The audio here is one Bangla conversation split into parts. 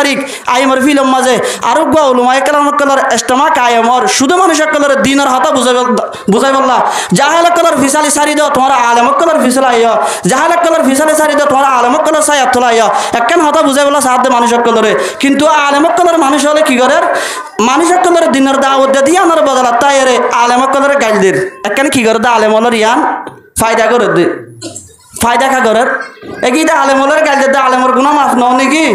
তারিখ আইমর ফিলম মাঝে আর উলুমায়ে কেরাম কলর ইজতিমা কায়েমর শুধু মানুষ কলর দিনের হতা বুঝাই বললা জাহেল কলর ফিসালি সারি দাও তোমার আলেম কলর ফিসলা আইয়া জাহেল কলর ফিসালি সারি দাও তোমার আলেম কলর সায়াত তোলা আইয়া একখান হতা বুঝাই বললা সাহায্য মানুষ কলরে কিন্তু আলেম কলর মানুষ হলে কি করে মানুষ কলর দিনের দাওয়াত দিয়ে আমার বদলা তাই রে আলেম কলর গাইলদের একখান কি করে দা আলেম হলর ইয়ান ফায়দা করে দে ফায়দা খা করার একইটা আলেমলের গাইলে আলেমর গুণা মাফ নও নাকি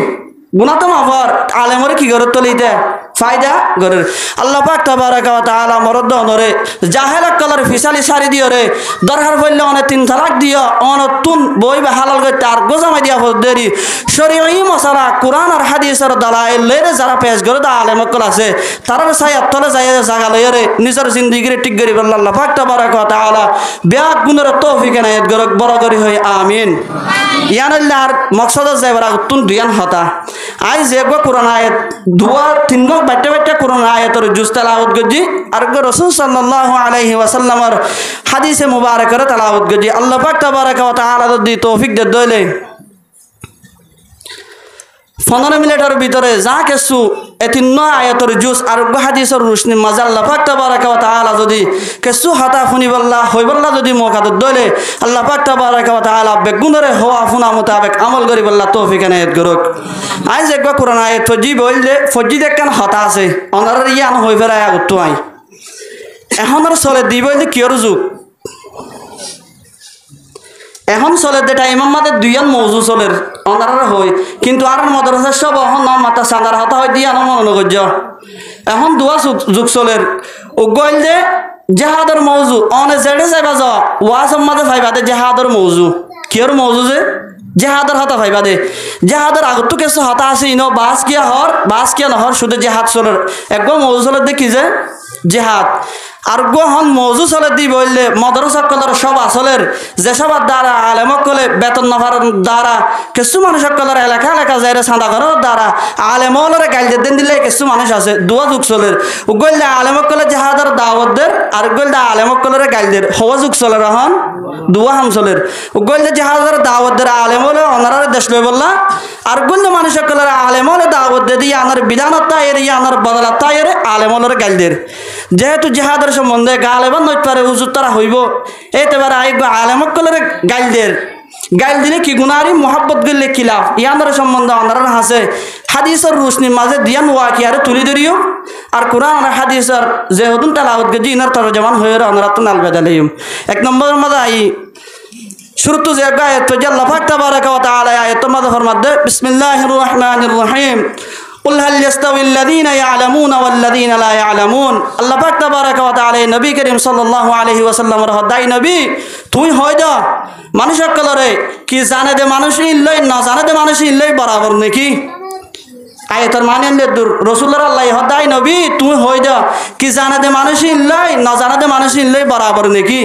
গুণা তো মাফর আলেমর কি করে তলিতে ফায়দা করে আল্লাহ পাক তাবারাকা ওয়া তাআলা মরদ নরে জাহেল কলর ফিসালি সারি দিও রে দরকার হইলে অনে 3 তালাক দিও অনতুন বই বা হালাল করে তার গোজামাই দিয়া দেরি শরীয়ী মশালা কুরআন আর হাদিসের দালাইল লেরে যারা পেশ করে দা আলেম কল আছে তারা সায়াত তলে যায় জায়গা লয় রে নিজের জিন্দেগিরে ঠিক করি বলল আল্লাহ পাক তাবারাকা ওয়া তাআলা বিয়াত গুণের তৌফিক এনায়েত করক বড় করি হয় আমিন ইয়ান আল্লাহর মকসদ যাইবার তুন দুয়ান হতা আই যেগো কোরআন আয়াত দুয়া তিন গো বাটে বাটে কোরআন আয়াতের জুজ তেলাওয়াত গজি আর গো রাসূল সাল্লাল্লাহু আলাইহি ওয়াসাল্লামের হাদিসে মুবারকের তেলাওয়াত গজি আল্লাহ পাক তাবারাকা ওয়া তাআলা যদি তৌফিক দে দইলে 15 মিনিটের ভিতরে যা কিছু এতিন আয়াতের জুজ আর গো হাদিসের রোশনি মাঝে আল্লাহ পাক তাবারাকা ওয়া তাআলা যদি কিছু হাতা ফুনি বল্লা হইবল্লা যদি মৌকা দইলে আল্লাহ পাক তাবারাকা ওয়া তাআলা বেগুনরে হওয়া ফুনা মোতাবেক আমল করি বল্লা তৌফিক এনায়েত করুক আজ একবার কোরআন আয়াত ফজি বললে ফজি দেখেন হতা আছে অনার ইয়ান হই ফেরায় আগতো আই এখন আর চলে দি বললে কিয়র যুগ এখন চলে যেটা ইমাম মাদের দুইয়ান মৌজু চলের অনারা হই কিন্তু আর মাদ্রাসা সব এখন নাম মাতা সান্দার হতা হয় দিয়া নাম অনুগজ্য এখন দুয়া যুগ চলের উগল যে জেহাদর মৌজু অনে জেডে যাইবা যা ওয়াজ মাদে ভাইবা দে জেহাদর মৌজু কিয়র মৌজু যে জেহাদর হতা ভাইবা দে জেহাদর আগত তো কিছু হতা আছে ইনো বাস কিয়া নহর শুধু জেহাদ চলের একবার মৌজু চলের দেখি যে জেহাদ আর গোহন মৌজু চলে দি বললে মাদ্রাসা কলর সব আসলের যেসব দ্বারা আলেমক কলে বেতন নফার দ্বারা কিছু মানুষ কলর এলাকা এলাকা যাই চাঁদা করার দ্বারা আলেমলরে গাইলে দিন দিলে কিছু মানুষ আছে দুয়া যুগ চলের উগললে আলেমক কলে জাহাদার দাওয়াতদের আর উগললে আলেমক কলরে গাইলদের হওয়া যুগ চলের এখন দুয়া হাম চলের উগললে জাহাদার দাওয়াতদের আলেমলে অনারে দেশ লই বললা আর উগললে মানুষ কলর আলেমলে দাওয়াত দিয়ে আনার বিধানতা এর আনার বদলাতা এর আলেমলরে গাইলদের যেহেতু জেহাদের সম্বন্ধে গালেবান নইতে পারে উজুর তারা হইব এতেবারে আই আলেমক কলরে গাইল দিলে কি গুনারি মোহাব্বত গেলে খিলাফ ইয়ানোর সম্বন্ধে অনারা হাসে হাদিসের রোশনি মাঝে দিয়ান ওয়াকি আর তুলি ধরিও আর কোরআন আর হাদিসের যে হদুন তেলাওয়াত গজি ইনার তরজমান হয়ে অনারা তো নাল বেদালাইম এক নম্বর মাঝে আই শুরুতে যে আয়াত তো আল্লাহ পাক তাবারাকা ওয়া তাআলা আয়াত মাঝে ফরমাতে বিসমিল্লাহির রহমানির রহিম قل هل يستوي الذين يعلمون والذين لا يعلمون আল্লাহ পাক তাবারাকা ওয়া তাআলা নবী করিম সাল্লাল্লাহু আলাইহি ওয়াসাল্লামের হদাই নবী তুই হয় দা মানুষ কলরে কি জানে দে মানুষ ইল্লাই না জানে দে মানুষ ইল্লাই বরাবর নাকি আয়াতের মানে রাসূলুল্লাহ আল্লাহ হদাই নবী তুই হয় দা কি জানে দে মানুষ ইল্লাই না জানে দে মানুষ ইল্লাই বরাবর নাকি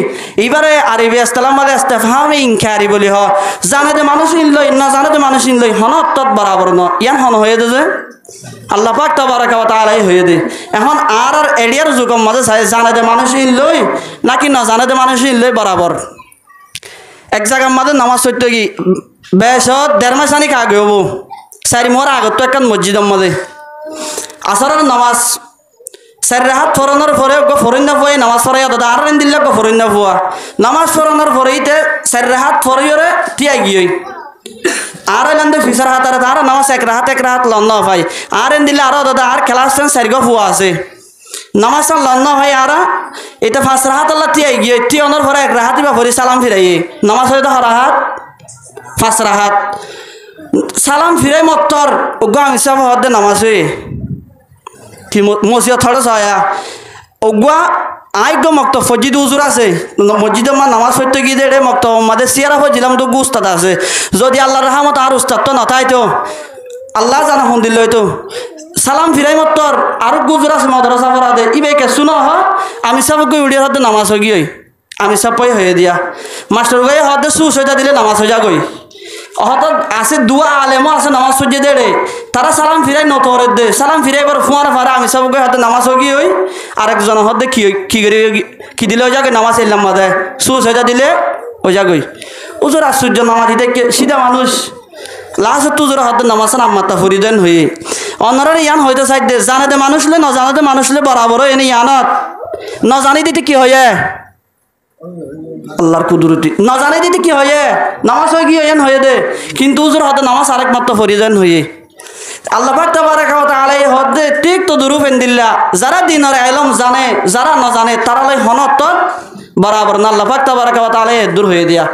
এবারে আরবি ইসলাম মানে ইস্তিফহাম ইনকারি বলি হ জানে দে মানুষ ইল্লাই না জানে দে মানুষ ইল্লাই হনত তত বরাবর ন ইয়ান হন হয়ে দে আল্লাহ পাক তাবারাকা ওয়া তাআলা হয়ে দে এখন আর এডিয়ার যুগম মাঝে চাই জানে দে মানুষ ইল্লাই নাকি না জানে দে মানুষ ইল্লাই বরাবর এক জায়গার মাঝে নামাজ পড়তে কি বেশ 1.5 মাস আনিক আগে হবো 4 মোর আগত তো একটা মসজিদের মাঝে আসরের নামাজ 4 রাহাত ফরনের পরে ফরিন না ফুয়াই নামাজ পড়াই দাদা আর দিল্লা ফরিন না ফুয়া নামাজ পড়ানোর পরেইতে 4 রাহাত ফরিয়রে তিয়াই গিয়ে আর এলান্দে ফিসার হাত আর নামাজ 1 রাহাত লন্না ভাই আর দিল্লা আরো দাদা আর ক্লাস 4 গো ফুয়া আছে নামাজ লন্না ভাই আর এটা 5 রাহাত আল্লাহ তিয়াই গিয়ে তিয়ানোর পরে 1 রাহাতই বা ফরি সালাম ফিরাই নামাজ হয়তো রাহাত 5 রাহাত সালাম ফিরাই মত্তর ওগো আমি সব হদে নামাজ কি মসজিদ থড় ছায়া ওগো আই গো মক্ত ফজিদ উজুর আছে মসজিদে মা নামাজ পড়তে গিয়ে দে মক্ত মাদে সিয়ারা ফজিলাম তো উস্তাদ আছে যদি আল্লাহর রহমত আর উস্তাদ তো নতাই তো আল্লাহ জানা ফোন দিল তো সালাম ফিরাই মত্তর আর গুজুর আছে মাদ্রাসা পড়া দে ইবে কে শুনো হ আমি সব গো ভিডিও হতে নামাজ গিয়ে আমি সব পই হয়ে দিয়া মাস্টার গায়ে হতে সুস হয়ে দিলে নামাজ হয়ে যা গই অহত আছে দুয়া আলেমও আছে নামাজ পড়িয়ে দে তারা সালাম ফিরাই নতরে দে সালাম ফিরাই বার ফুয়ার ফারা আমি সব গই হাতে নামাজ হয়ে গিয়ে আরেকজন হতে কি করে কি দিলে হয়ে যাকে নামাজ এলাম মাদে সুস হয়ে যা দিলে হয়ে যা গই উজুর আশ্চর্য নামাজ দিতে সিধা মানুষ লাস্ট তুজুর হাতে নামাজ নাম মাতা ফরিদেন হয়ে অন্যরা ইয়ান হইতে চাই দে জানে দে মানুষলে ন জানে দে মানুষলে বরাবর এনে ইয়ানত ন জানি দিতে কি হয়ে আল্লাহর কুদরতি ন জানি দিতে কি হয়ে নামাজ হয়ে গিয়ে ইয়ান হয়ে দে কিন্তু উজুর হতে নামাজ আরেক মাত্র ফরিজান হয়ে আল্লাহ পাক তাবারাকা ওয়া তাআলা এই হদে ঠিক তো দুরু ফেন্দিল্লা যারা দিনের ইলম জানে যারা না জানে তারা লাই হনত বরাবর না আল্লাহ পাক তাবারাকা ওয়া তাআলা দূর হয়ে দিয়া